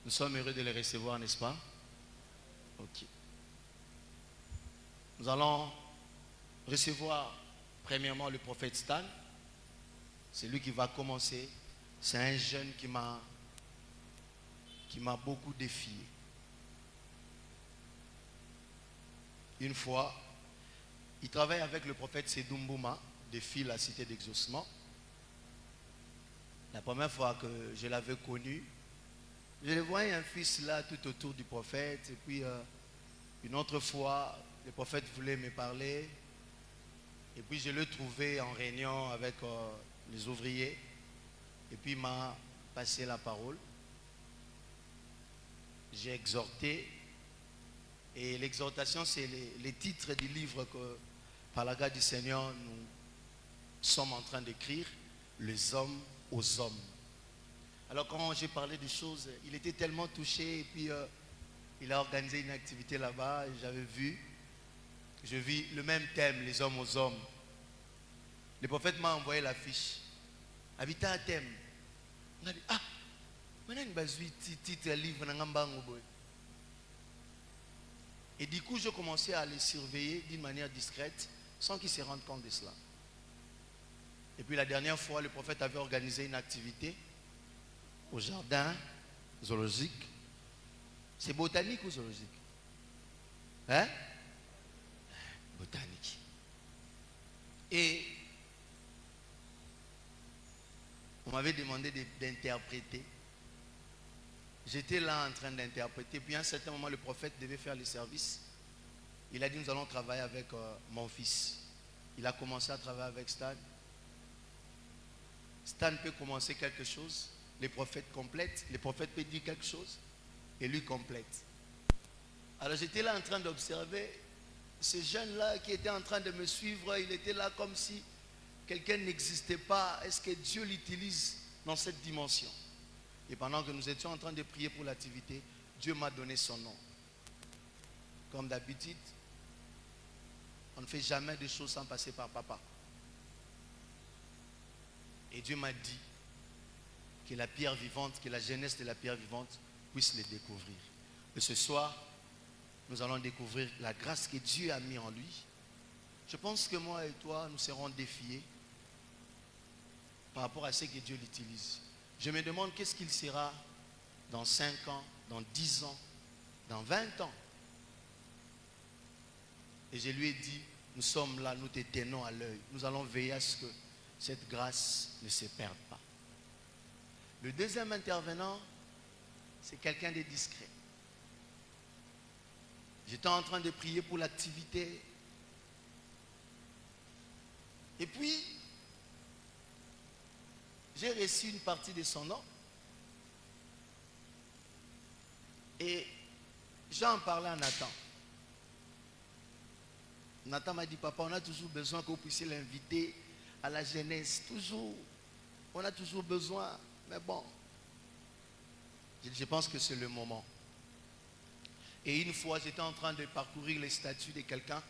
Nous sommes heureux de les recevoir, n'est-ce pas? Ok. Nous allons recevoir premièrement le prophète Stan. C'est lui qui va commencer. C'est un jeune qui m'a beaucoup défié. Une fois, il travaille avec le prophète Sedumbouma de Fil à Cité d'Exaucement. La première fois que je l'avais connu, je le voyais un fils là tout autour du prophète. Et puis une autre fois, le prophète voulait me parler. Et puis je l'ai trouvé en réunion avec les ouvriers. Et puis il m'a passé la parole. J'ai exhorté. Et l'exhortation, c'est les titres du livre que, par la grâce du Seigneur, nous sommes en train d'écrire, les hommes aux hommes. Alors quand j'ai parlé des choses, il était tellement touché et puis il a organisé une activité là-bas et je vis le même thème, les hommes aux hommes. Le prophète m'a envoyé l'affiche. Habitat un thème. On a dit, ah, maintenant il y a titre livre. Et du coup, je commençais à les surveiller d'une manière discrète sans qu'ils se rendent compte de cela. Et puis la dernière fois, le prophète avait organisé une activité au jardin zoologique. C'est botanique ou zoologique? Hein? Botanique. Et on m'avait demandé d'interpréter. J'étais là en train d'interpréter. Puis à un certain moment, le prophète devait faire le service. Il a dit, nous allons travailler avec mon fils. Il a commencé à travailler avec Stan. Stan peut commencer quelque chose. Les prophètes complètent. Les prophètes peuvent dire quelque chose. Et lui complète. Alors j'étais là en train d'observer ce jeune-là qui était en train de me suivre. Il était là comme si quelqu'un n'existait pas. Est-ce que Dieu l'utilise dans cette dimension? Et pendant que nous étions en train de prier pour l'activité, Dieu m'a donné son nom. Comme d'habitude, on ne fait jamais de choses sans passer par papa. Et Dieu m'a dit que la pierre vivante, que la jeunesse de la pierre vivante puisse les découvrir. Et ce soir, nous allons découvrir la grâce que Dieu a mis en lui. Je pense que moi et toi, nous serons défiés par rapport à ce que Dieu l'utilise. Je me demande qu'est-ce qu'il sera dans 5 ans, dans 10 ans, dans 20 ans. Et je lui ai dit, nous sommes là, nous te tenons à l'œil. Nous allons veiller à ce que cette grâce ne se perde pas. Le deuxième intervenant, c'est quelqu'un de discret. J'étais en train de prier pour l'activité. Et puis, j'ai reçu une partie de son nom. Et j'en parlais à Nathan. Nathan m'a dit, papa, on a toujours besoin que vous puissiez l'inviter à la jeunesse. Toujours. On a toujours besoin. Mais bon, je pense que c'est le moment. Et une fois, j'étais en train de parcourir les statuts de quelqu'un.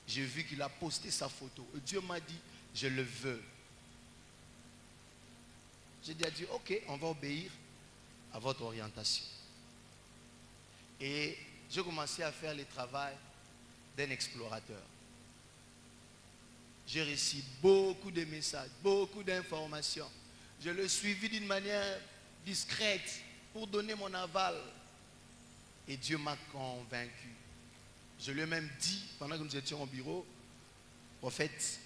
J'ai vu qu'il a posté sa photo. Et Dieu m'a dit, je le veux. J'ai dit, ok, on va obéir à votre orientation. Et j'ai commencé à faire le travail d'un explorateur. J'ai reçu beaucoup de messages, beaucoup d'informations. Je l'ai suivi d'une manière discrète pour donner mon aval. Et Dieu m'a convaincu. Je lui ai même dit, pendant que nous étions au bureau, prophète,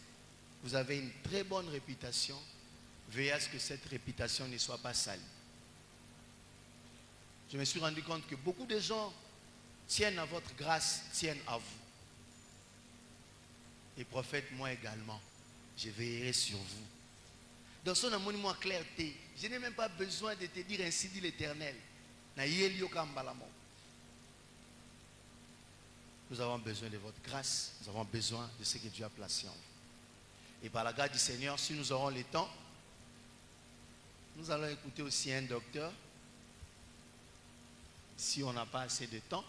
vous avez une très bonne réputation. Veillez à ce que cette réputation ne soit pas salie. Je me suis rendu compte que beaucoup de gens tiennent à votre grâce, tiennent à vous. Et prophète, moi également, je veillerai sur vous. Dans son amour, moi clarté, je n'ai même pas besoin de te dire ainsi dit l'Éternel. Nous avons besoin de votre grâce, nous avons besoin de ce que Dieu a placé en vous. Et par la grâce du Seigneur, si nous aurons le temps, nous allons écouter aussi un docteur. Si on n'a pas assez de temps,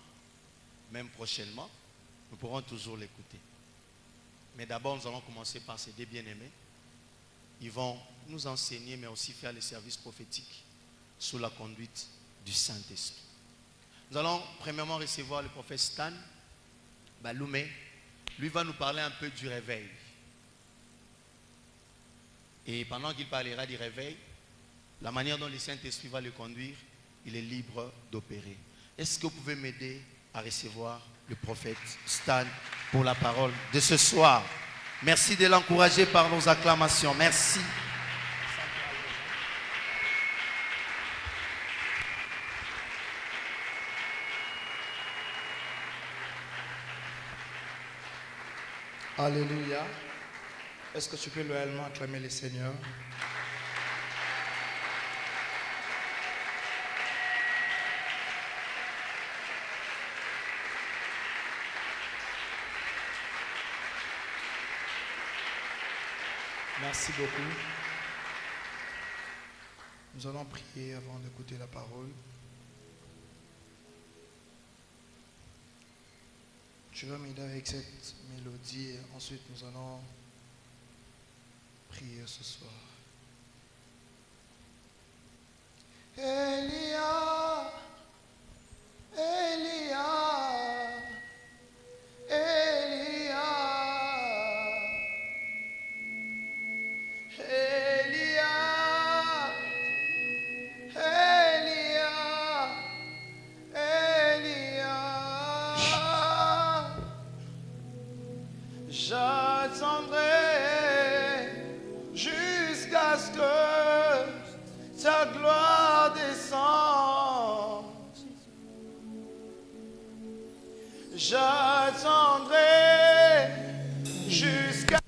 même prochainement, nous pourrons toujours l'écouter. Mais d'abord, nous allons commencer par ces deux bien-aimés. Ils vont nous enseigner, mais aussi faire les services prophétiques sous la conduite du Saint-Esprit. Nous allons premièrement recevoir le prophète Stan Baloumé. Lui va nous parler un peu du réveil. Et pendant qu'il parlera du réveil, la manière dont le Saint-Esprit va le conduire, il est libre d'opérer. Est-ce que vous pouvez m'aider à recevoir le prophète Stan pour la parole de ce soir? Merci de l'encourager par nos acclamations. Merci. Alléluia. Est-ce que tu peux loyalement acclamer le Seigneur? Merci beaucoup. Nous allons prier avant d'écouter la parole. Tu vas m'aider avec cette mélodie et ensuite nous allons prier ce soir. Elia, Elia, Elia, Elia, Elia, Elia. J'attendrai jusqu'à ce que ta gloire descende. J'attendrai jusqu'à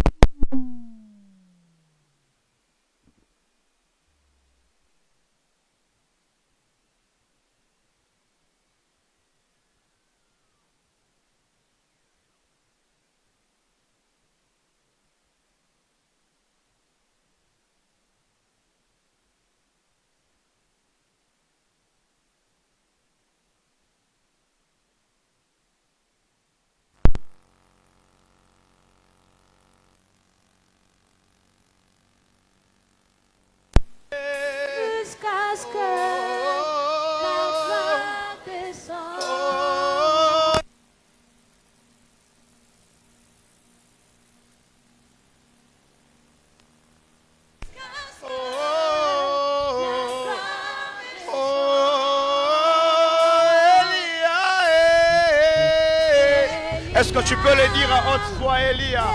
ce que la gloire descende. Est-ce que tu peux le dire à haute voix, Elia?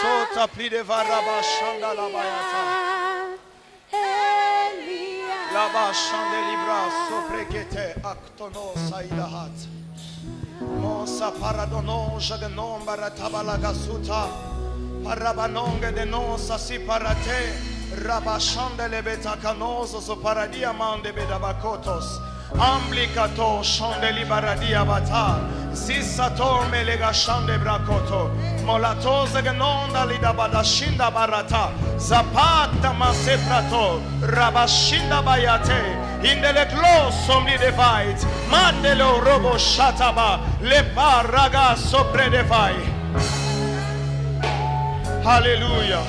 Sota pli de varaba shanda la bayata. La bashande libra soprekete aktono saidahat. Monsa paradono jaganon baratabala gasuta. Parabanonge de non si parate. Rabashande le betacanoso so paradia mande bedabakotos. Amblicato shande libaradia bata. Zissato melega shande brakoto. Molatose genonda lidabada shinda barata. Zapata maseprato. Rabashinda bayate. Indele glo somni devait. Mandelo robo shataba. Le paraga sopre devai. Alléluia.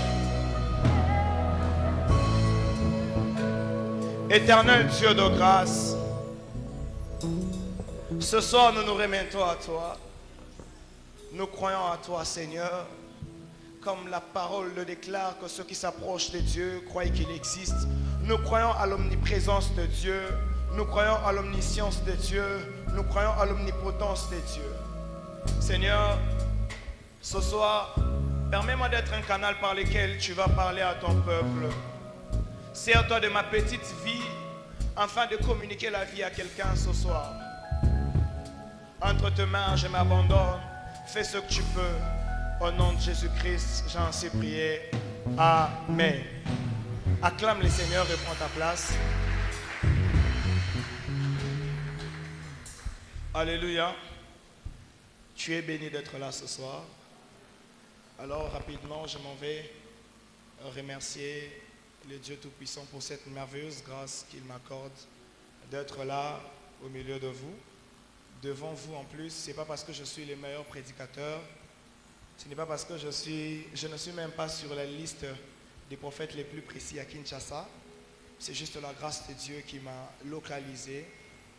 Éternel Dieu de grâce, ce soir nous nous remettons à toi. Nous croyons à toi, Seigneur. Comme la parole le déclare, que ceux qui s'approchent de Dieu croient qu'il existe. Nous croyons à l'omniprésence de Dieu. Nous croyons à l'omniscience de Dieu. Nous croyons à l'omnipotence de Dieu. Seigneur, ce soir, permets-moi d'être un canal par lequel tu vas parler à ton peuple. Sers-toi de ma petite vie afin de communiquer la vie à quelqu'un ce soir. Entre tes mains, je m'abandonne. Fais ce que tu peux. Au nom de Jésus-Christ, j'en ainsi prié. Amen. Acclame le Seigneur et prends ta place. Alléluia. Tu es béni d'être là ce soir. Alors rapidement, je m'en vais remercier le Dieu Tout-Puissant pour cette merveilleuse grâce qu'il m'accorde d'être là au milieu de vous. devant vous en plus. Ce n'est pas parce que je suis le meilleur prédicateur. Ce n'est pas parce que je ne suis même pas sur la liste des prophètes les plus précis à Kinshasa. C'est juste la grâce de Dieu qui m'a localisé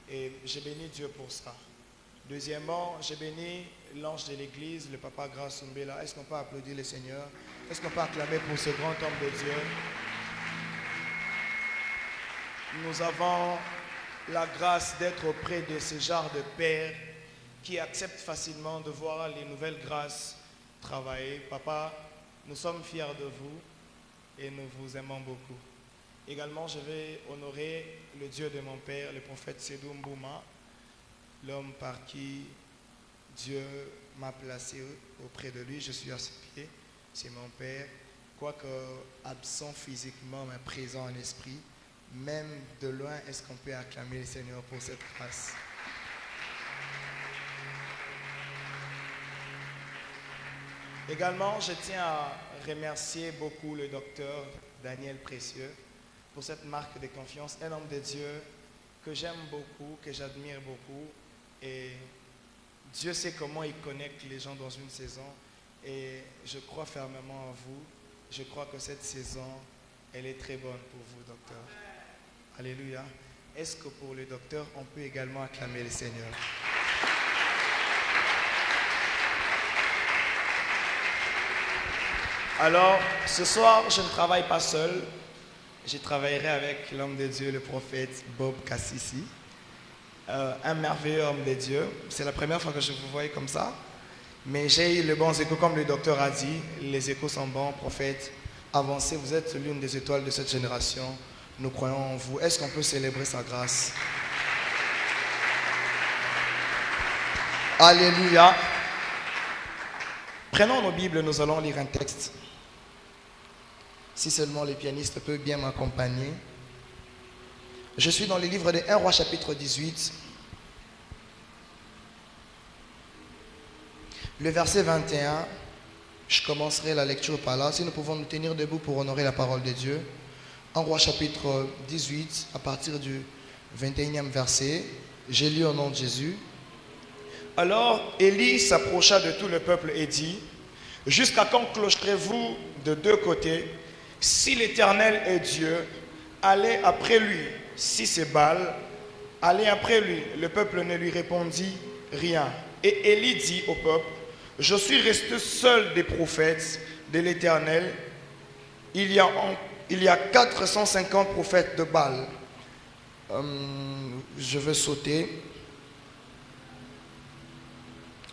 et j'ai béni Dieu pour ça. Deuxièmement, j'ai béni l'ange de l'église, le papa Grace Umbela. Est-ce qu'on peut applaudir le Seigneur? Est-ce qu'on peut acclamer pour ce grand homme de Dieu? Nous avons la grâce d'être auprès de ce genre de père qui accepte facilement de voir les nouvelles grâces travailler. Papa, nous sommes fiers de vous et nous vous aimons beaucoup. Également, je vais honorer le Dieu de mon père, le prophète Sédou Mbouma, l'homme par qui Dieu m'a placé auprès de lui. Je suis à ses pieds, c'est mon père. Quoique absent physiquement, mais présent en esprit, même de loin, est-ce qu'on peut acclamer le Seigneur pour cette grâce? Également, je tiens à remercier beaucoup le docteur Daniel Précieux pour cette marque de confiance, un homme de Dieu que j'aime beaucoup, que j'admire beaucoup. Et Dieu sait comment il connecte les gens dans une saison. Et je crois fermement en vous. Je crois que cette saison, elle est très bonne pour vous, docteur. Alléluia. Est-ce que pour le docteur, on peut également acclamer le Seigneur? Alors, ce soir, je ne travaille pas seul. Je travaillerai avec l'homme de Dieu, le prophète Bob Kassisi. Un merveilleux homme de Dieu. C'est la première fois que je vous voyais comme ça. Mais j'ai eu les bons échos, comme le docteur a dit. Les échos sont bons, prophète. Avancez, vous êtes l'une des étoiles de cette génération. Nous croyons en vous. Est-ce qu'on peut célébrer sa grâce? Alléluia. Prenons nos Bibles, nous allons lire un texte. Si seulement les pianistes peuvent bien m'accompagner. Je suis dans le livre de 1 Roi chapitre 18. Le verset 21. Je commencerai la lecture par là. Si nous pouvons nous tenir debout pour honorer la parole de Dieu. 1 Roi chapitre 18, à partir du 21e verset. J'ai lu au nom de Jésus. Alors Élie s'approcha de tout le peuple et dit: jusqu'à quand clocherez-vous de deux côtés? Si l'Éternel est Dieu, allez après lui. Si c'est Baal, allez après lui. Le peuple ne lui répondit rien. Et Élie dit au peuple: je suis resté seul des prophètes de l'Éternel. Il y a 450 prophètes de Baal. Je vais sauter.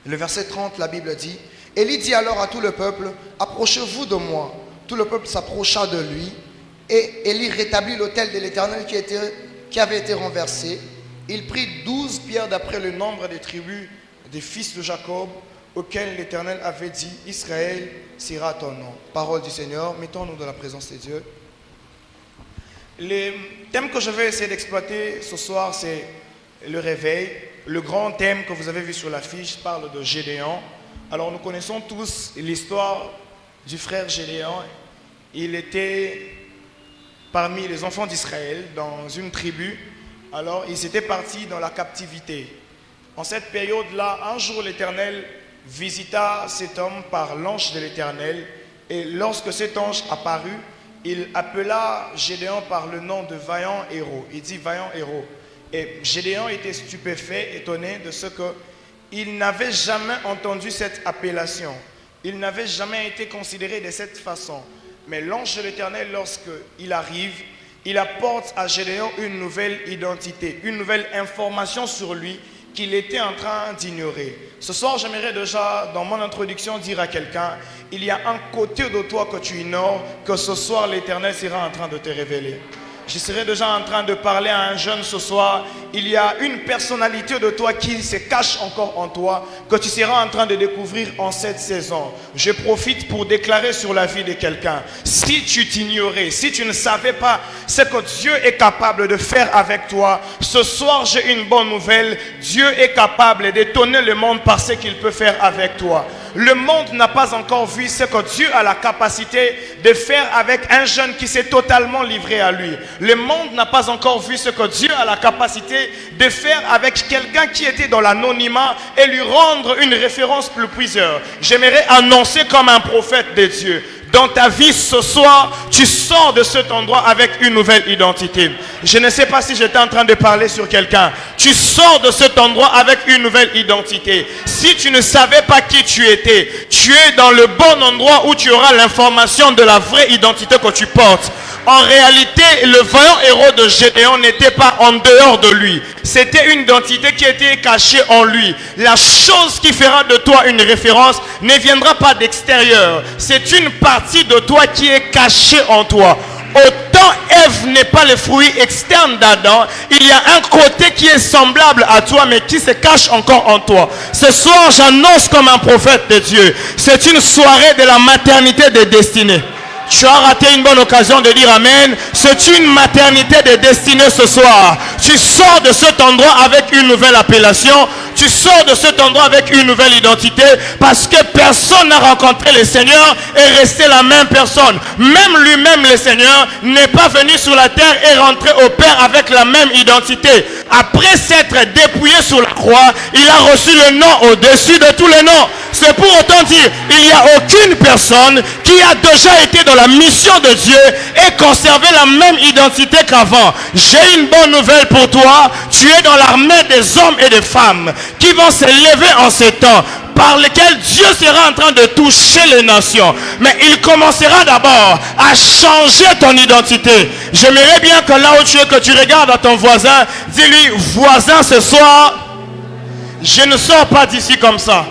Le verset 30, la Bible dit: Élie dit alors à tout le peuple: approchez-vous de moi. Tout le peuple s'approcha de lui. Et Élie rétablit l'autel de l'Éternel qui avait été renversé. Il prit 12 pierres d'après le nombre des tribus des fils de Jacob, auxquels l'Éternel avait dit: Israël sera ton nom. Parole du Seigneur. Mettons-nous dans la présence de Dieu. Le thème que je vais essayer d'exploiter ce soir, c'est le réveil. Le grand thème que vous avez vu sur l'affiche parle de Gédéon. Alors nous connaissons tous l'histoire du frère Gédéon. Il était parmi les enfants d'Israël dans une tribu. Alors ils étaient partis dans la captivité. En cette période-là, un jour l'Éternel visita cet homme par l'ange de l'Éternel. Et lorsque cet ange apparut, il appela Gédéon par le nom de vaillant héros. Il dit vaillant héros. Et Gédéon était stupéfait, étonné de ce qu'il n'avait jamais entendu cette appellation. Il n'avait jamais été considéré de cette façon. Mais l'ange de l'Éternel, lorsqu'il arrive, il apporte à Gédéon une nouvelle identité, une nouvelle information sur lui qu'il était en train d'ignorer. Ce soir, j'aimerais déjà, dans mon introduction, dire à quelqu'un: il y a un côté de toi que tu ignores, que ce soir l'Éternel sera en train de te révéler. Je serai déjà en train de parler à un jeune ce soir. Il y a une personnalité de toi qui se cache encore en toi, que tu seras en train de découvrir en cette saison. Je profite pour déclarer sur la vie de quelqu'un: si tu t'ignorais, si tu ne savais pas ce que Dieu est capable de faire avec toi, ce soir j'ai une bonne nouvelle. Dieu est capable d'étonner le monde par ce qu'il peut faire avec toi. Le monde n'a pas encore vu ce que Dieu a la capacité de faire avec un jeune qui s'est totalement livré à lui. Le monde n'a pas encore vu ce que Dieu a la capacité de faire avec quelqu'un qui était dans l'anonymat et lui rendre une référence plus plusieurs. J'aimerais annoncer comme un prophète de Dieu. Dans ta vie ce soir, tu sors de cet endroit avec une nouvelle identité. Je ne sais pas si j'étais en train de parler sur quelqu'un. Tu sors de cet endroit avec une nouvelle identité. Si tu ne savais pas qui tu étais, tu es dans le bon endroit où tu auras l'information de la vraie identité que tu portes. En réalité, le vaillant héros de Gédéon n'était pas en dehors de lui. C'était une identité qui était cachée en lui. La chose qui fera de toi une référence ne viendra pas d'extérieur. C'est une partie de toi qui est cachée en toi. Autant Ève n'est pas le fruit externe d'Adam, il y a un côté qui est semblable à toi mais qui se cache encore en toi. Ce soir, j'annonce comme un prophète de Dieu. C'est une soirée de la maternité des destinées. Tu as raté une bonne occasion de dire Amen. C'est une maternité de destinée ce soir. Tu sors de cet endroit avec une nouvelle appellation. Tu sors de cet endroit avec une nouvelle identité parce que personne n'a rencontré le Seigneur et resté la même personne. Même lui-même, le Seigneur, n'est pas venu sur la terre et rentré au Père avec la même identité. Après s'être dépouillé sur la croix, il a reçu le nom au-dessus de tous les noms. C'est pour autant dire, il n'y a aucune personne qui a déjà été dans la mission de Dieu et conservé la même identité qu'avant. J'ai une bonne nouvelle pour toi. Tu es dans l'armée des hommes et des femmes qui vont se lever en ces temps, par lesquels Dieu sera en train de toucher les nations. Mais il commencera d'abord à changer ton identité. J'aimerais bien que là où tu es, que tu regardes à ton voisin, dis-lui, voisin, ce soir, je ne sors pas d'ici comme ça.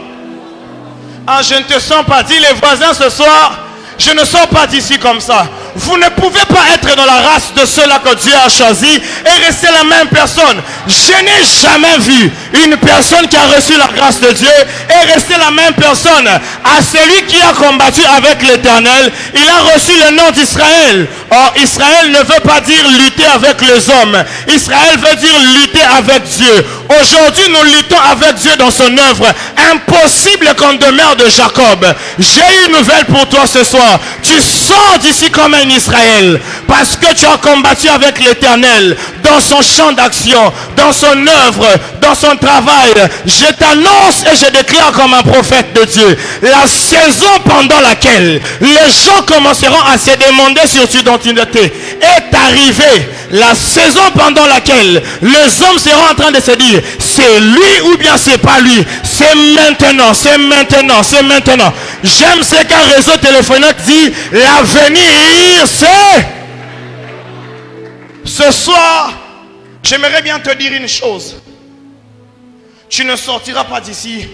Ah, je ne te sens pas. Dis les voisins ce soir, je ne sors pas d'ici comme ça. Vous ne pouvez pas être dans la race de ceux-là que Dieu a choisi et rester la même personne. Je n'ai jamais vu une personne qui a reçu la grâce de Dieu et rester la même personne. À celui qui a combattu avec l'Éternel, il a reçu le nom d'Israël. Or, Israël ne veut pas dire lutter avec les hommes. Israël veut dire lutter avec Dieu. Aujourd'hui, nous luttons avec Dieu dans son œuvre. Impossible qu'on demeure de Jacob. J'ai une nouvelle pour toi ce soir. Tu sors d'ici comme un Israël parce que tu as combattu avec l'Éternel dans son champ d'action, dans son œuvre, dans son travail. Je t'annonce et je déclare comme un prophète de Dieu, la saison pendant laquelle les gens commenceront à se demander sur ton identité est arrivée. La saison pendant laquelle les hommes seront en train de se dire, c'est lui ou bien c'est pas lui. C'est maintenant, c'est maintenant, c'est maintenant. J'aime ce qu'un réseau téléphonique dit, l'avenir c'est... Ce soir, j'aimerais bien te dire une chose. Tu ne sortiras pas d'ici.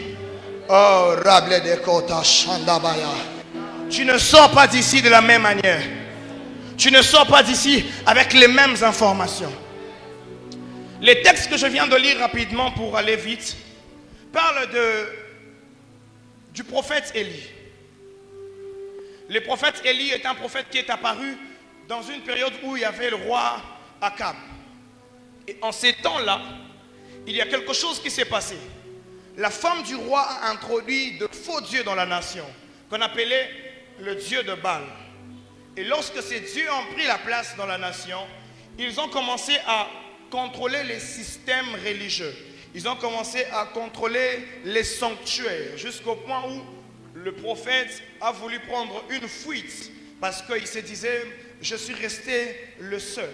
Oh, Rable de Kota Shandabaya. Tu ne sors pas d'ici de la même manière. Tu ne sors pas d'ici avec les mêmes informations. Les textes que je viens de lire rapidement pour aller vite parlent du prophète Élie. Le prophète Élie est un prophète qui est apparu dans une période où il y avait le roi Akab. Et en ces temps-là, il y a quelque chose qui s'est passé. La femme du roi a introduit de faux dieux dans la nation, qu'on appelait le dieu de Baal. Et lorsque ces dieux ont pris la place dans la nation, ils ont commencé à contrôler les systèmes religieux. Ils ont commencé à contrôler les sanctuaires, jusqu'au point où le prophète a voulu prendre une fuite parce qu'il se disait, je suis resté le seul.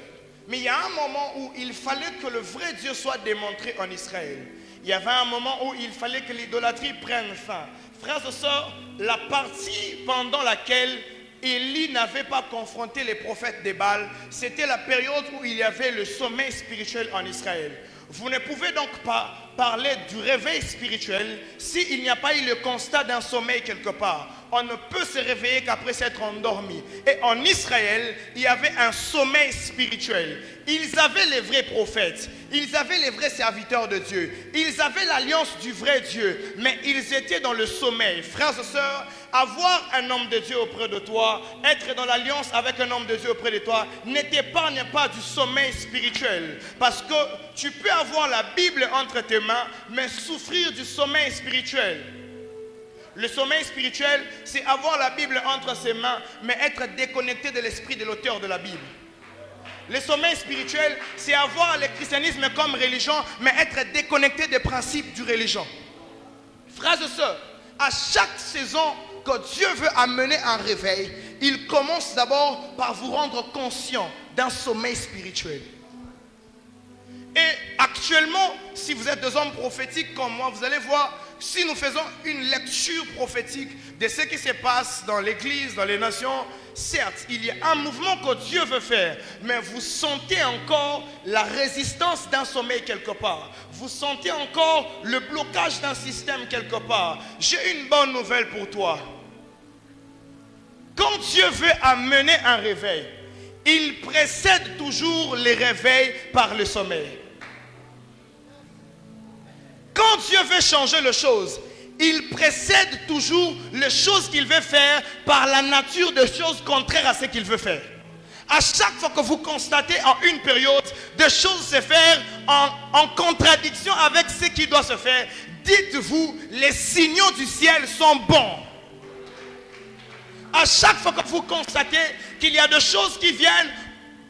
Mais il y a un moment où il fallait que le vrai Dieu soit démontré en Israël. Il y avait un moment où il fallait que l'idolâtrie prenne fin. Frères et sœurs, la partie pendant laquelle Élie n'avait pas confronté les prophètes de Baal, c'était la période où il y avait le sommeil spirituel en Israël. Vous ne pouvez donc pas parler du réveil spirituel s'il n'y a pas eu le constat d'un sommeil quelque part. On ne peut se réveiller qu'après s'être endormi. Et en Israël, il y avait un sommeil spirituel. Ils avaient les vrais prophètes. Ils avaient les vrais serviteurs de Dieu. Ils avaient l'alliance du vrai Dieu. Mais ils étaient dans le sommeil. Frères et sœurs, avoir un homme de Dieu auprès de toi, être dans l'alliance avec un homme de Dieu auprès de toi, ne t'épargne pas du sommeil spirituel. Parce que tu peux avoir la Bible entre tes mains, mais souffrir du sommeil spirituel. Le sommeil spirituel, c'est avoir la Bible entre ses mains, mais être déconnecté de l'esprit de l'auteur de la Bible. Le sommeil spirituel, c'est avoir le christianisme comme religion, mais être déconnecté des principes du religion. Frères et sœurs, à chaque saison que Dieu veut amener un réveil, il commence d'abord par vous rendre conscient d'un sommeil spirituel. Et actuellement, si vous êtes des hommes prophétiques comme moi, vous allez voir, si nous faisons une lecture prophétique de ce qui se passe dans l'église, dans les nations, certes, il y a un mouvement que Dieu veut faire, mais vous sentez encore la résistance d'un sommeil quelque part. Vous sentez encore le blocage d'un système quelque part. J'ai une bonne nouvelle pour toi. Quand Dieu veut amener un réveil, il précède toujours les réveils par le sommeil. Quand Dieu veut changer les choses, il précède toujours les choses qu'il veut faire par la nature des choses contraires à ce qu'il veut faire. À chaque fois que vous constatez en une période des choses se faire en contradiction avec ce qui doit se faire, dites-vous, les signaux du ciel sont bons. À chaque fois que vous constatez qu'il y a des choses qui viennent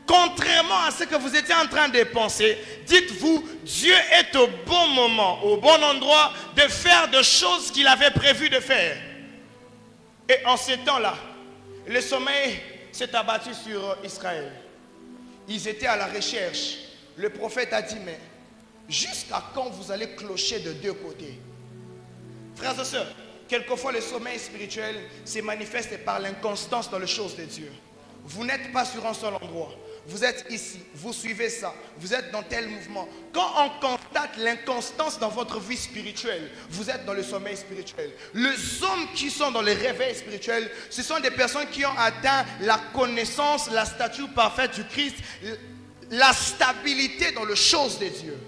contrairement à ce que vous étiez en train de penser, dites-vous, Dieu est au bon moment, au bon endroit de faire des choses qu'il avait prévu de faire. Et en ces temps-là, le sommeil s'est abattu sur Israël. Ils étaient à la recherche. Le prophète a dit, mais jusqu'à quand vous allez clocher de deux côtés? Frères et sœurs, quelquefois le sommeil spirituel se manifeste par l'inconstance dans les choses de Dieu. Vous n'êtes pas sur un seul endroit. Vous êtes ici, vous suivez ça, vous êtes dans tel mouvement. Quand on constate l'inconstance dans votre vie spirituelle, vous êtes dans le sommeil spirituel. Les hommes qui sont dans le réveil spirituel, ce sont des personnes qui ont atteint la connaissance, la stature parfaite du Christ, la stabilité dans les choses de Dieu.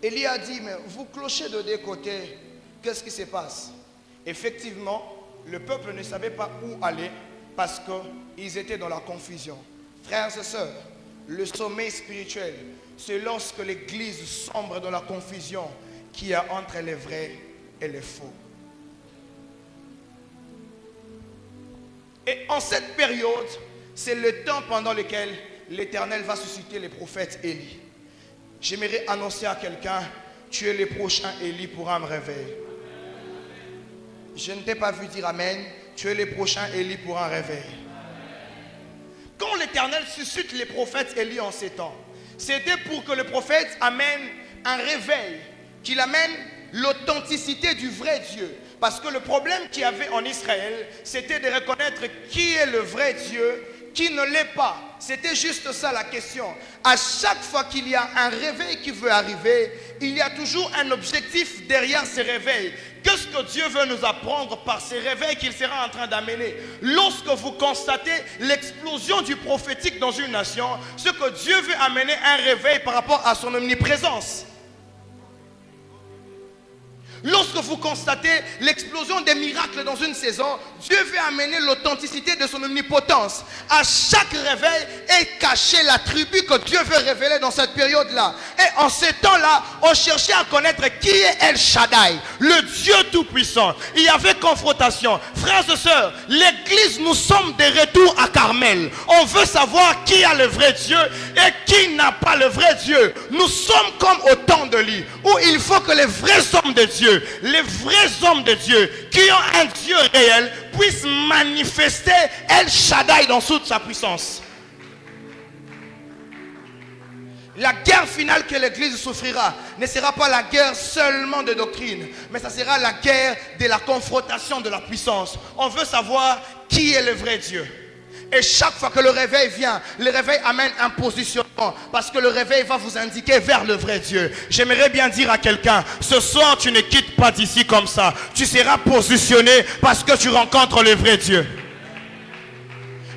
Élie a dit, mais vous clochez de deux côtés, qu'est-ce qui se passe? Effectivement, le peuple ne savait pas où aller, parce qu'ils étaient dans la confusion. Frères et sœurs, le sommeil spirituel, c'est lorsque l'église sombre dans la confusion qu'il y a entre les vrais et les faux. Et en cette période, c'est le temps pendant lequel l'Éternel va susciter les prophètes Élie. J'aimerais annoncer à quelqu'un, tu es le prochain Élie pour un réveil. Je ne t'ai pas vu dire Amen. Tu es le prochain Élie pour un réveil. Quand l'Éternel suscite les prophètes Élie en ces temps, c'était pour que le prophète amène un réveil, qu'il amène l'authenticité du vrai Dieu. Parce que le problème qu'il y avait en Israël, c'était de reconnaître qui est le vrai Dieu, qui ne l'est pas. C'était juste ça la question. À chaque fois qu'il y a un réveil qui veut arriver, il y a toujours un objectif derrière ce réveil. Qu'est-ce que Dieu veut nous apprendre par ces réveils qu'il sera en train d'amener? Lorsque vous constatez l'explosion du prophétique dans une nation, ce que Dieu veut amener un réveil par rapport à son omniprésence. Lorsque vous constatez l'explosion des miracles dans une saison, Dieu veut amener l'authenticité de son omnipotence. À chaque réveil est cachée l'attribut que Dieu veut révéler dans cette période-là. Et en ce temps-là, on cherchait à connaître qui est El Shaddai, le Dieu Tout-Puissant. Il y avait confrontation. Frères et sœurs, l'église, nous sommes de retour à Carmel. On veut savoir qui a le vrai Dieu et qui n'a pas le vrai Dieu. Nous sommes comme au temps de Élie, où il faut que les vrais hommes de Dieu, les vrais hommes de Dieu qui ont un Dieu réel puissent manifester El Shaddai dans toute sa puissance. La guerre finale que l'église souffrira ne sera pas la guerre seulement de doctrine, mais ça sera la guerre de la confrontation de la puissance. On veut savoir qui est le vrai Dieu. Et chaque fois que le réveil vient, le réveil amène un positionnement. Parce que le réveil va vous indiquer vers le vrai Dieu. J'aimerais bien dire à quelqu'un, ce soir tu ne quittes pas d'ici comme ça. Tu seras positionné parce que tu rencontres le vrai Dieu.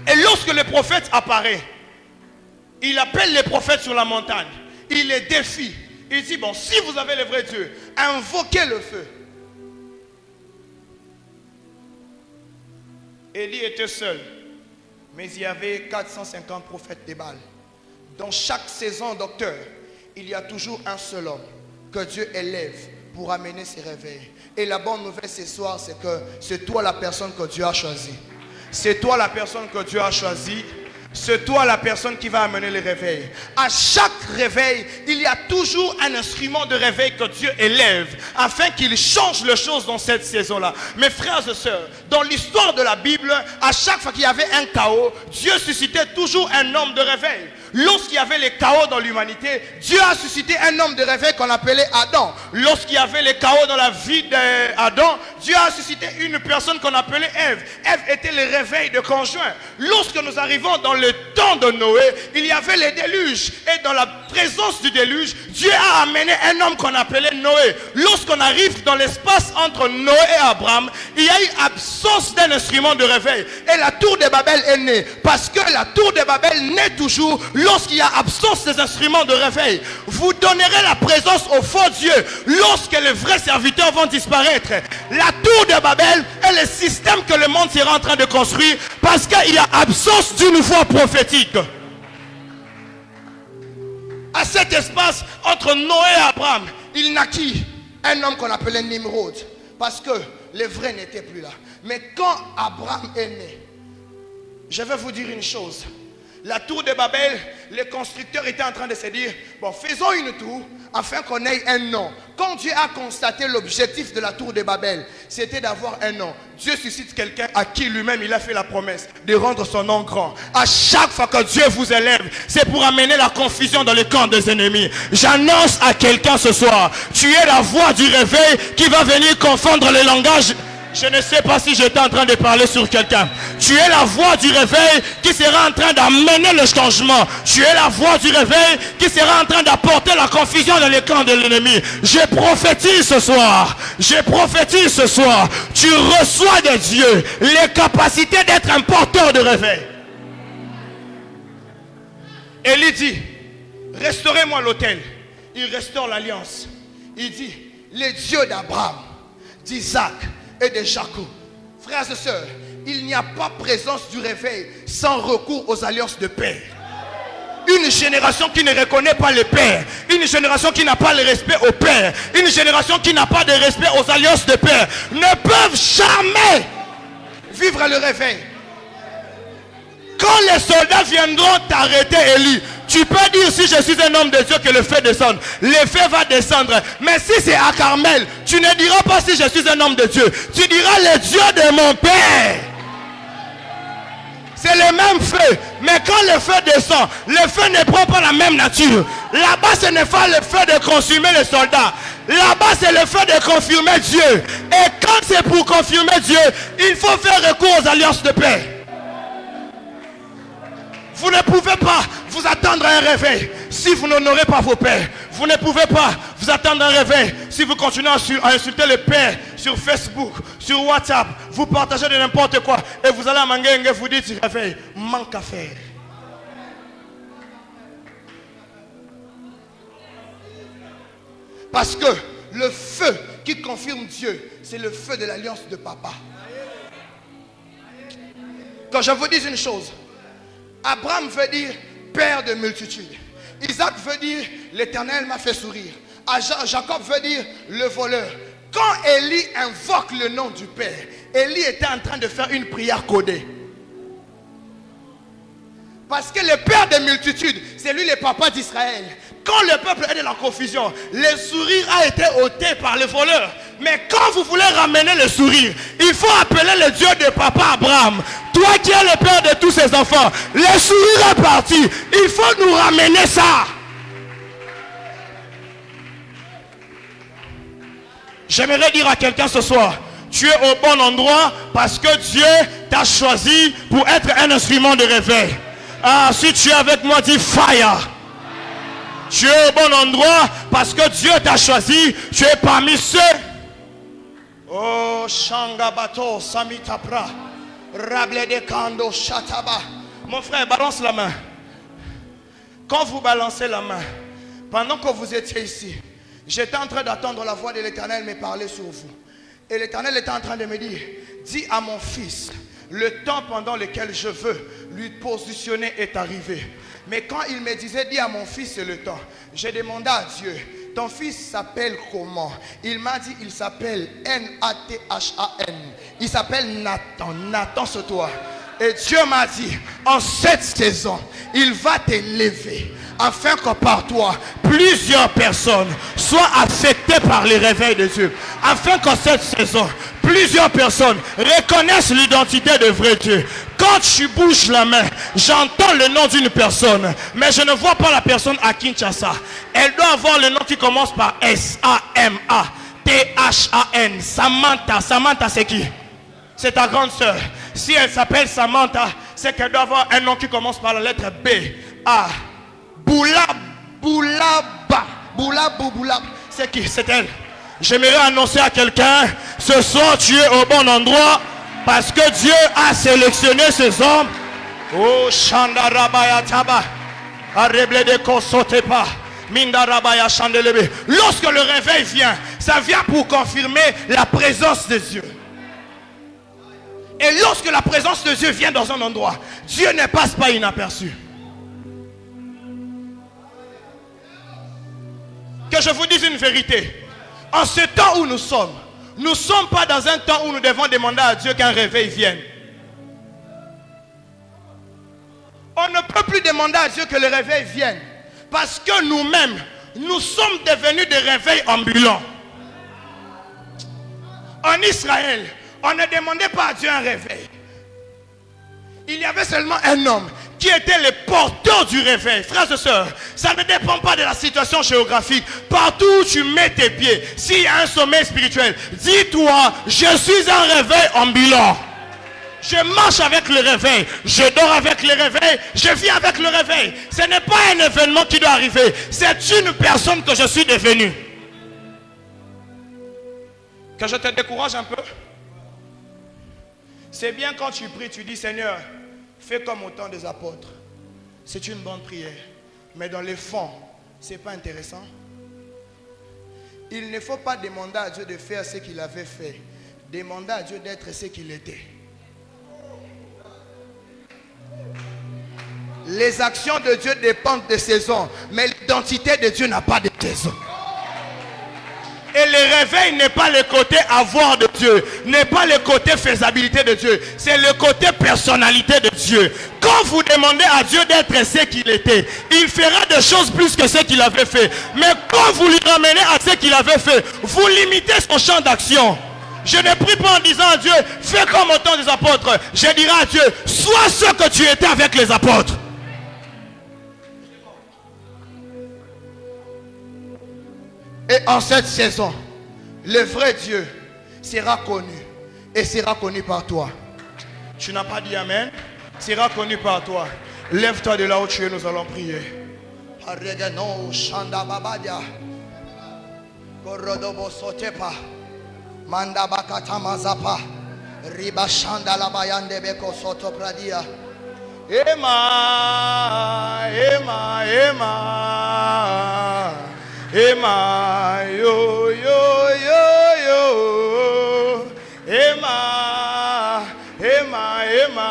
Et lorsque le prophète apparaît, il appelle les prophètes sur la montagne. Il les défie. Il dit, bon, si vous avez le vrai Dieu, invoquez le feu. Élie était seul. Mais il y avait 450 prophètes de Baal. Dans chaque saison, docteur, il y a toujours un seul homme que Dieu élève pour amener ces réveils. Et la bonne nouvelle ce soir, c'est que c'est toi la personne que Dieu a choisie. C'est toi la personne que Dieu a choisie. C'est toi la personne qui va amener les réveils. À chaque réveil, il y a toujours un instrument de réveil que Dieu élève afin qu'il change les choses dans cette saison-là. Mes frères et sœurs, dans l'histoire de la Bible, à chaque fois qu'il y avait un chaos, Dieu suscitait toujours un homme de réveil. Lorsqu'il y avait les chaos dans l'humanité, Dieu a suscité un homme de réveil qu'on appelait Adam. Lorsqu'il y avait les chaos dans la vie d'Adam, Dieu a suscité une personne qu'on appelait Ève. Ève était le réveil de conjoint. Lorsque nous arrivons dans le temps de Noé, il y avait les déluges. Et dans la présence du déluge, Dieu a amené un homme qu'on appelait Noé. Lorsqu'on arrive dans l'espace entre Noé et Abraham, il y a eu absence d'un instrument de réveil. Et la tour de Babel est née. Parce que la tour de Babel naît toujours lorsqu'il y a absence des instruments de réveil. Vous donnerez la présence au faux Dieu lorsque les vrais serviteurs vont disparaître. La tour de Babel est le système que le monde sera en train de construire parce qu'il y a absence d'une voix prophétique. À cet espace entre Noé et Abraham, il naquit un homme qu'on appelait Nimrod parce que les vrais n'étaient plus là. Mais quand Abraham est né, je vais vous dire une chose. La tour de Babel, les constructeurs étaient en train de se dire, bon, faisons une tour afin qu'on ait un nom. Quand Dieu a constaté l'objectif de la tour de Babel, c'était d'avoir un nom. Dieu suscite quelqu'un à qui lui-même il a fait la promesse de rendre son nom grand. À chaque fois que Dieu vous élève, c'est pour amener la confusion dans le camp des ennemis. J'annonce à quelqu'un ce soir, tu es la voix du réveil qui va venir confondre les langages. Je ne sais pas si j'étais en train de parler sur quelqu'un. Tu es la voix du réveil qui sera en train d'amener le changement. Tu es la voix du réveil qui sera en train d'apporter la confusion dans les camps de l'ennemi. Je prophétise ce soir. Je prophétise ce soir. Tu reçois de Dieu les capacités d'être un porteur de réveil. Élie dit, restaurez-moi l'autel. Il restaure l'alliance. Il dit, les dieux d'Abraham, d'Isaac et de Jacob. Frères et sœurs, il n'y a pas présence du réveil sans recours aux alliances de paix. Une génération qui ne reconnaît pas le Père, une génération qui n'a pas le respect au Père, une génération qui n'a pas de respect aux alliances de paix, ne peuvent jamais vivre le réveil. Quand les soldats viendront t'arrêter, Élie, tu peux dire si je suis un homme de Dieu que le feu descende. Le feu va descendre. Mais si c'est à Carmel, tu ne diras pas si je suis un homme de Dieu. Tu diras le Dieu de mon Père. C'est le même feu. Mais quand le feu descend, le feu ne prend pas la même nature. Là-bas, ce n'est pas le feu de consumer les soldats. Là-bas, c'est le feu de confirmer Dieu. Et quand c'est pour confirmer Dieu, il faut faire recours aux alliances de paix. Vous ne pouvez pas vous attendre à un réveil si vous n'honorez pas vos pères. Vous ne pouvez pas vous attendre à un réveil si vous continuez à insulter le père sur Facebook, sur WhatsApp. Vous partagez de n'importe quoi et vous allez à Manguenge, vous dites réveil, manque à faire. Parce que le feu qui confirme Dieu, c'est le feu de l'alliance de papa. Quand je vous dis une chose, Abraham veut dire père de multitudes. Isaac veut dire l'Éternel m'a fait sourire. Jacob veut dire le voleur. Quand Élie invoque le nom du Père, Élie était en train de faire une prière codée. Parce que le père des multitudes, c'est lui le papa d'Israël. Quand le peuple est dans la confusion, le sourire a été ôté par le voleur. Mais quand vous voulez ramener le sourire, il faut appeler le Dieu de papa Abraham. Toi qui es le père de tous ses enfants, le sourire est parti. Il faut nous ramener ça. J'aimerais dire à quelqu'un ce soir, tu es au bon endroit parce que Dieu t'a choisi pour être un instrument de réveil. Ah, si tu es avec moi, dis fire. Tu es au bon endroit parce que Dieu t'a choisi. Tu es parmi ceux. Oh, Shangabato, Samitapra, Rable de Kando, Shataba. Mon frère, balance la main. Quand vous balancez la main, pendant que vous étiez ici, j'étais en train d'attendre la voix de l'Éternel me parler sur vous. Et l'Éternel était en train de me dire, dis à mon fils, le temps pendant lequel je veux lui positionner est arrivé. Mais quand il me disait, dis à mon fils, c'est le temps, j'ai demandé à Dieu, ton fils s'appelle comment? Il m'a dit, il s'appelle Nathan. Il s'appelle Nathan. Nathan, c'est toi. Et Dieu m'a dit, en cette saison, il va t'élever afin que par toi, plusieurs personnes soient affectées par les réveils de Dieu. Afin qu'en cette saison, plusieurs personnes reconnaissent l'identité de vrai Dieu. Quand tu bouges la main, j'entends le nom d'une personne, mais je ne vois pas la personne à Kinshasa. Elle doit avoir le nom qui commence par S-A-M-A-T-H-A-N. Samantha. Samantha, c'est qui? C'est ta grande sœur. Si elle s'appelle Samantha, c'est qu'elle doit avoir un nom qui commence par la lettre B. A. Boulab. C'est qui? C'est elle. J'aimerais annoncer à quelqu'un, ce soir tu es au bon endroit parce que Dieu a sélectionné ces hommes. Oh, Shandarabaya Taba. Arreble de Kosotepa. Mindarabaya Chandelebe. Lorsque le réveil vient, ça vient pour confirmer la présence de Dieu. Et lorsque la présence de Dieu vient dans un endroit, Dieu ne passe pas inaperçu. Que je vous dise une vérité. En ce temps où nous ne sommes pas dans un temps où nous devons demander à Dieu qu'un réveil vienne. On ne peut plus demander à Dieu que le réveil vienne. Parce que nous-mêmes, nous sommes devenus des réveils ambulants. En Israël, on ne demandait pas à Dieu un réveil. Il y avait seulement un homme qui était le porteur du réveil. Frères et sœurs, ça ne dépend pas de la situation géographique. Partout où tu mets tes pieds, s'il y a un sommeil spirituel, dis-toi, je suis un réveil ambulant. Je marche avec le réveil, je dors avec le réveil, je vis avec le réveil. Ce n'est pas un événement qui doit arriver, c'est une personne que je suis devenu. Que je te décourage un peu. C'est bien quand tu pries, tu dis Seigneur, fais comme au temps des apôtres. C'est une bonne prière. Mais dans les fonds, ce n'est pas intéressant. Il ne faut pas demander à Dieu de faire ce qu'il avait fait. Demander à Dieu d'être ce qu'il était. Les actions de Dieu dépendent des saisons. Mais l'identité de Dieu n'a pas de saison. Et le réveil n'est pas le côté avoir de Dieu, n'est pas le côté faisabilité de Dieu, c'est le côté personnalité de Dieu. Quand vous demandez à Dieu d'être ce qu'il était, il fera des choses plus que ce qu'il avait fait. Mais quand vous lui ramenez à ce qu'il avait fait, vous limitez son champ d'action. Je ne prie pas en disant à Dieu, fais comme au temps des apôtres. Je dirai à Dieu, sois ce que tu étais avec les apôtres. Et en cette saison, le vrai Dieu sera connu. Et sera connu par toi. Tu n'as pas dit Amen? Sera connu par toi. Lève-toi de là où tu es, nous allons prier. Ema, yo, yo, yo, yo. Ema, Ema, Ema.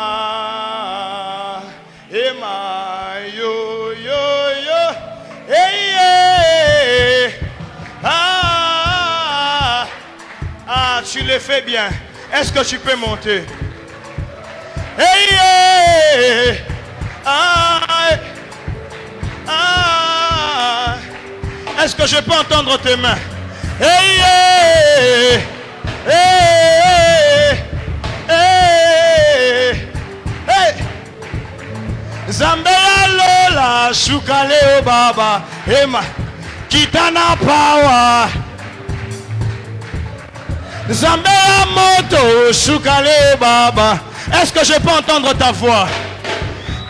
Ema, yo, yo, yo. Hey, hey. Ah, ah, tu le fais bien. Est-ce que tu peux monter? Hey, hey. Ah, ah. Est-ce que je peux entendre tes mains? Hey, hey, hey, hey, hey. Zambia Lola, Shukale Baba, Ema, Kitana Power. Zambia Moto, Shukale Baba. Est-ce que je peux entendre ta voix?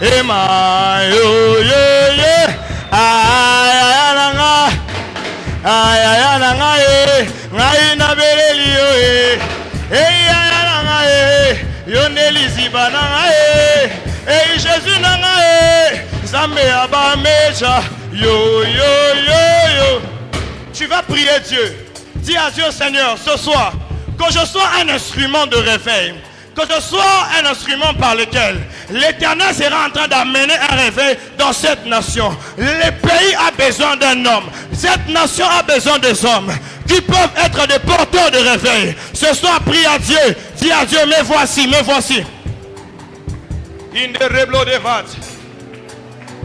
Ema, yo, yo, yo. Ayayalanga, ayayalanga, ngaina belelio, ayayalanga, yoneliziba nanga, Jésus nanga, Zambé abameja, yo, yo, yo, yo. Tu vas prier Dieu. Dis à Dieu, Seigneur, ce soir, que je sois un instrument de réveil. Que je sois un instrument par lequel l'Éternel sera en train d'amener un réveil dans cette nation. Le pays a besoin d'un homme. Cette nation a besoin des hommes qui peuvent être des porteurs de réveil. Ce soir, prie à Dieu. Dis à Dieu, me voici, me voici. In the reblo de vat.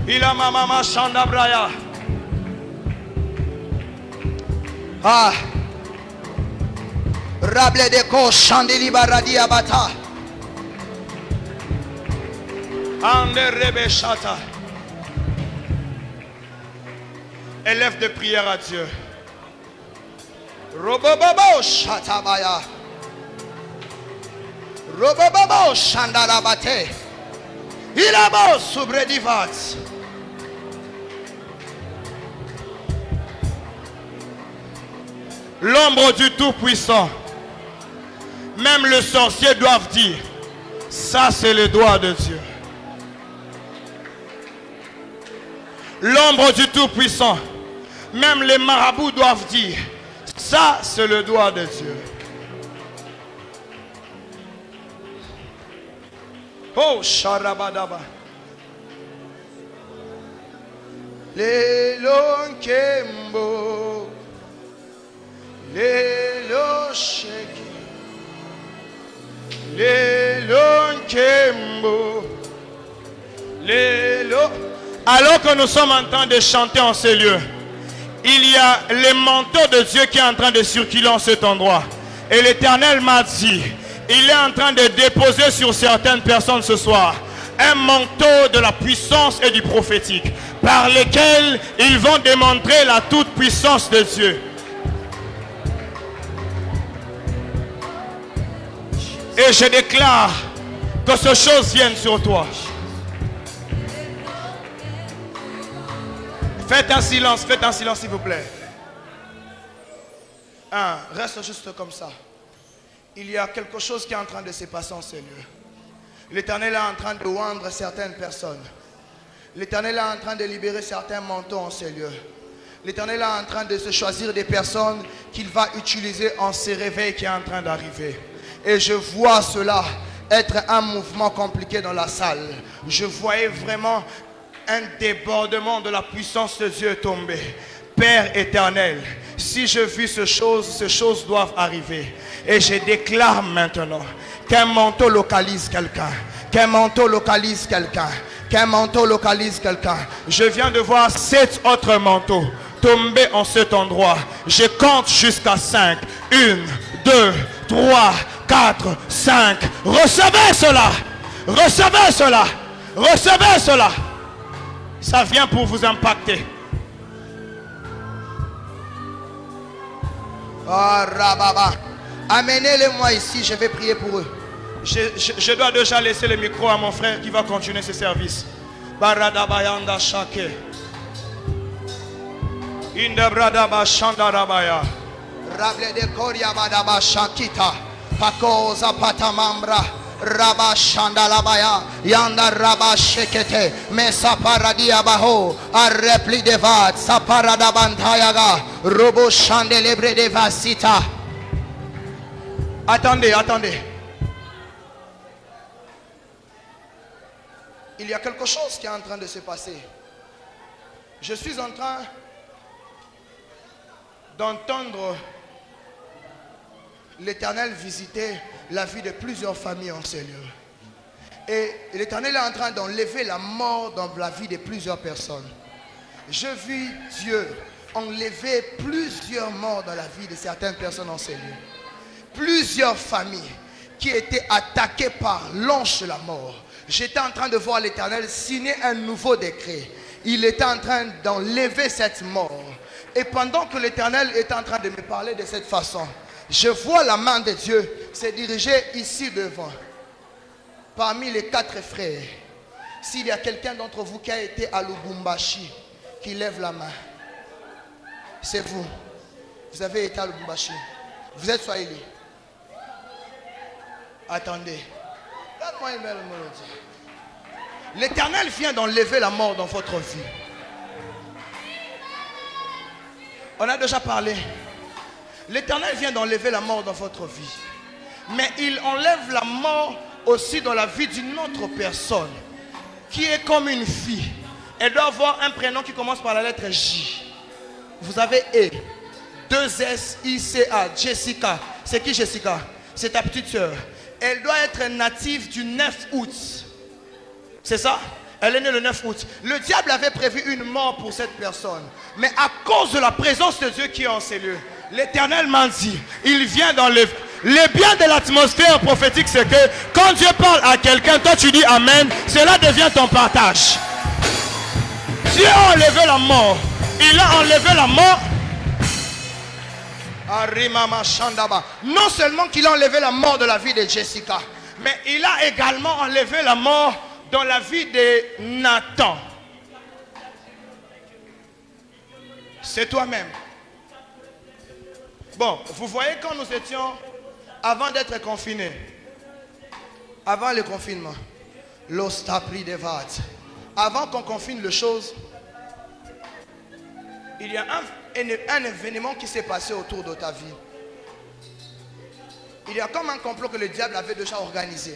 Il a mama chanda braya. Ah. Rable de ko chandeli baradi abata. Ande rebe chata. Élève de prière à Dieu. Robobabo shatabaya. Robobabo shandalabate. Ilabo subredivat. L'ombre du Tout-Puissant. Même le sorcier doivent dire, ça c'est le doigt de Dieu. L'ombre du Tout-Puissant. Même les marabouts doivent dire, ça c'est le doigt de Dieu. Oh, Sharabadaba. Lelo nkembo. Lelo sheki. Lelo nkembo. Lelo. Alors que nous sommes en train de chanter en ces lieux, il y a le manteau de Dieu qui est en train de circuler en cet endroit. Et l'Éternel m'a dit, il est en train de déposer sur certaines personnes ce soir un manteau de la puissance et du prophétique par lequel ils vont démontrer la toute puissance de Dieu. Et je déclare que ces choses viennent sur toi. Faites un silence s'il vous plaît. Reste juste comme ça. Il y a quelque chose qui est en train de se passer en ces lieux. L'Éternel est en train de oindre certaines personnes. L'Éternel est en train de libérer certains manteaux en ces lieux. L'Éternel est en train de se choisir des personnes qu'il va utiliser en ce réveil qui est en train d'arriver. Et je vois cela être un mouvement compliqué dans la salle. Je voyais vraiment un débordement de la puissance de Dieu tomber. Père éternel, si je vis ces choses doivent arriver. Et je déclare maintenant qu'un manteau localise quelqu'un. Qu'un manteau localise quelqu'un. Qu'un manteau localise quelqu'un. Je viens de voir 7 autres manteaux tomber en cet endroit. Je compte jusqu'à 5. 1, 2, 3, 4, 5. Recevez cela. Recevez cela. Recevez cela. Ça vient pour vous impacter. Oh, Rababa. Amenez-les-moi ici, je vais prier pour eux. Je dois déjà laisser le micro à mon frère qui va continuer ce service. Baradabayanda shake. Indabradaba shandarabaya. Rable de Koria Badaba Shakita. Pakoza Patamambra. Rabba Shandalabaya. Yanda Rabba Shekete. Mesa Paradia Baho. A repli de Vat. Saparadabantayaga. Robo Shandelebre de Vasita. Attendez, attendez. Il y a quelque chose qui est en train de se passer. Je suis en train d'entendre l'Éternel visiter la vie de plusieurs familles en ces lieux. Et l'Éternel est en train d'enlever la mort dans la vie de plusieurs personnes. Je vis Dieu enlever plusieurs morts dans la vie de certaines personnes en ces lieux. Plusieurs familles qui étaient attaquées par l'ange de la mort. J'étais en train de voir l'Éternel signer un nouveau décret. Il était en train d'enlever cette mort. Et pendant que l'Éternel est en train de me parler de cette façon, je vois la main de Dieu se diriger ici devant. Parmi les 4 frères, s'il y a quelqu'un d'entre vous qui a été à Lubumbashi, qui lève la main. C'est vous. Vous avez été à Lubumbashi. Vous êtes Swahili. Attendez. Donne-moi une belle mélodie. L'Éternel vient d'enlever la mort dans votre vie. On a déjà parlé. L'Éternel vient d'enlever la mort dans votre vie. Mais il enlève la mort aussi dans la vie d'une autre personne qui est comme une fille. Elle doit avoir un prénom qui commence par la lettre J. Vous avez E. 2SICA. Jessica. C'est qui Jessica? C'est ta petite soeur. Elle doit être native du 9 août. C'est ça? Elle est née le 9 août. Le diable avait prévu une mort pour cette personne. Mais à cause de la présence de Dieu qui est en ces lieux, l'Éternel m'a dit, il vient dans le bien de l'atmosphère prophétique, c'est que quand Dieu parle à quelqu'un, toi tu dis Amen, cela devient ton partage. Dieu a enlevé la mort. Il a enlevé la mort. Non seulement qu'il a enlevé la mort de la vie de Jessica, mais il a également enlevé la mort dans la vie de Nathan. C'est toi-même. Bon, vous voyez quand nous étions, avant d'être confinés, avant le confinement, avant qu'on confine les choses, il y a un événement qui s'est passé autour de ta vie. Il y a comme un complot que le diable avait déjà organisé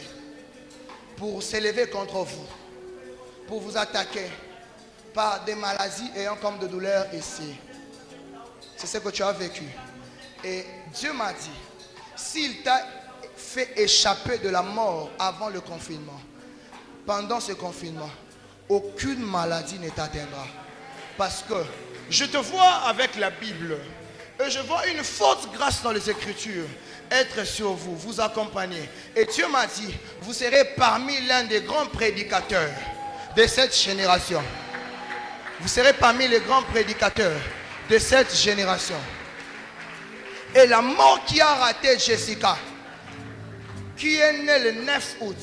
pour s'élever contre vous, pour vous attaquer par des maladies ayant comme de douleurs ici. C'est ce que tu as vécu. Et Dieu m'a dit, s'il t'a fait échapper de la mort avant le confinement, pendant ce confinement, aucune maladie ne t'atteindra. Parce que je te vois avec la Bible et je vois une forte grâce dans les Écritures être sur vous, vous accompagner. Et Dieu m'a dit, vous serez parmi l'un des grands prédicateurs de cette génération. Vous serez parmi les grands prédicateurs de cette génération. Et la mort qui a raté Jessica, qui est née le 9 août,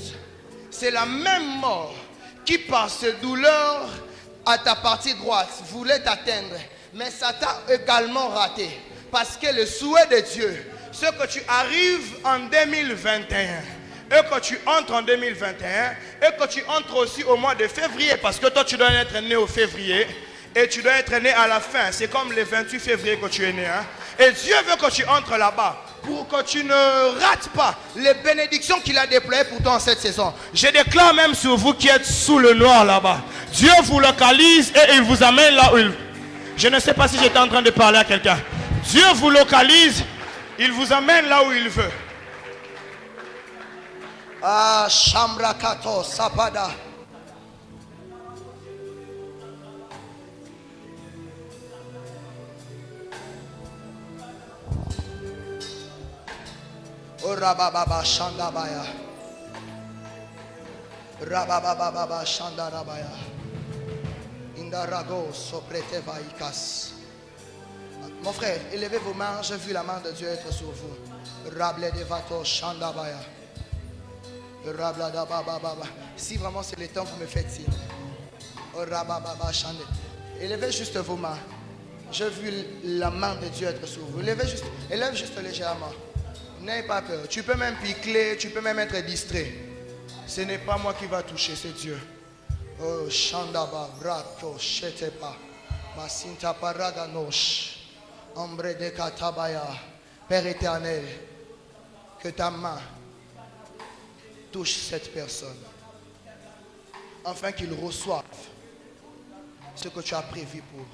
c'est la même mort qui par ses douleurs à ta partie droite voulait t'atteindre. Mais ça t'a également raté. Parce que le souhait de Dieu, c'est que tu arrives en 2021 et que tu entres en 2021 et que tu entres aussi au mois de février. Parce que toi tu dois être né au février et tu dois être né à la fin. C'est comme le 28 février que tu es né. Et Dieu veut que tu entres là-bas pour que tu ne rates pas les bénédictions qu'il a déployées pour toi en cette saison. Je déclare même sur vous qui êtes sous le noir là-bas. Dieu vous localise et il vous amène là où il... Je ne sais pas si j'étais en train de parler à quelqu'un. Dieu vous localise, il vous amène là où il veut. Ah, Shamrakato Sapada. Oh Rabababa Shandabaya. Rabababa Shandarabaya. Indarago Soprete Vaikas. Mon frère, élevez vos mains, j'ai vu la main de Dieu être sur vous. Rable Devato Shandabaya. Rabladabababa. Si vraiment c'est le temps, vous me faites signe. Oh Rabababa Shandé. Élevez juste vos mains. J'ai vu la main de Dieu être sur vous. Élève juste légèrement. N'ayez pas peur. Tu peux même picler, tu peux même être distrait. Ce n'est pas moi qui va toucher, c'est Dieu. Oh, Shandaba, Brato, Shetepa, Masinta Paraganosh, Ombre de Katabaya. Père éternel, que ta main touche cette personne, afin qu'il reçoive ce que tu as prévu pour.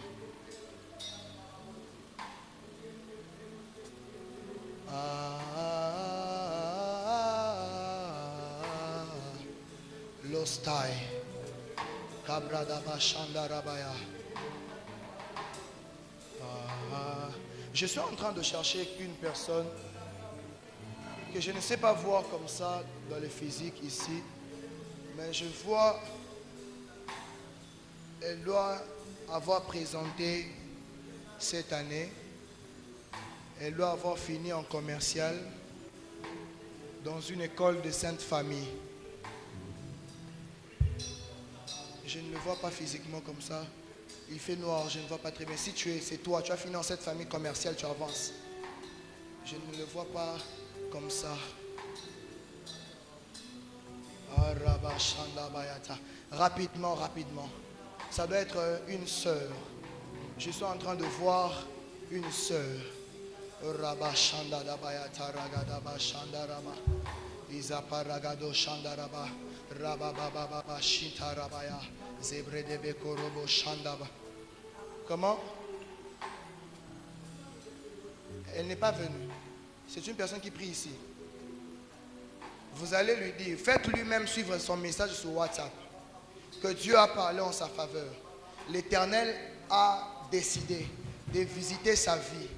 Lostai Kabradaba Shandarabaya. Je suis en train de chercher une personne que je ne sais pas voir comme ça dans le physique ici, mais je vois, elle doit avoir présenté cette année. Elle doit avoir fini en commercial dans une école de Sainte Famille. Je ne le vois pas physiquement comme ça. Il fait noir, je ne vois pas très bien. Si c'est toi, tu as fini dans cette famille commerciale, tu avances. Je ne le vois pas comme ça. Rapidement, rapidement. Ça doit être une sœur. Je suis en train de voir une sœur. Rabashanda dabaya taragadaba shandaraba izaparagado shandaraba rabababa shintarabaya zebredebe korobo shandaba. Comment? elle n'est pas venue. C'est une personne qui prie ici. Vous allez lui dire, faites lui-même suivre son message sur WhatsApp, que Dieu a parlé en sa faveur. L'Éternel a décidé de visiter sa vie.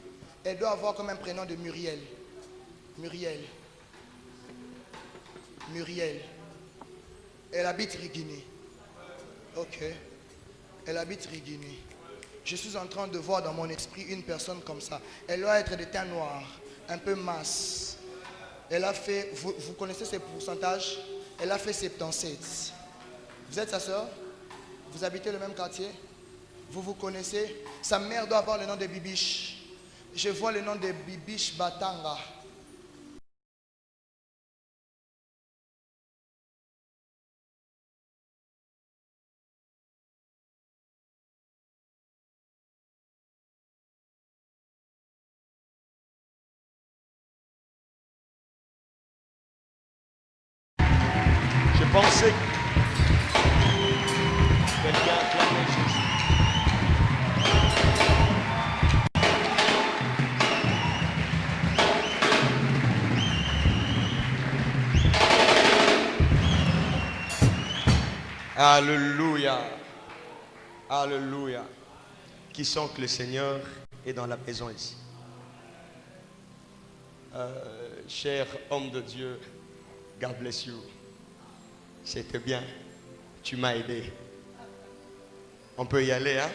Elle doit avoir comme un prénom de Muriel. Muriel. Muriel. Elle habite Rigini. Ok. Elle habite Rigini. Je suis en train de voir dans mon esprit une personne comme ça. Elle doit être de teint noir, un peu mince. Elle a fait, vous connaissez ses pourcentages? Elle a fait 77. Vous êtes sa soeur? Vous habitez le même quartier? Vous vous connaissez? Sa mère doit avoir le nom de Bibiche. Je vois le nom de Bibiche Batanga. Je pensais que quelqu'un acclamait Jésus. Alléluia. Alléluia. Qui sent que le Seigneur est dans la maison ici? Cher homme de Dieu, God bless you. C'était bien. Tu m'as aidé. On peut y aller, hein?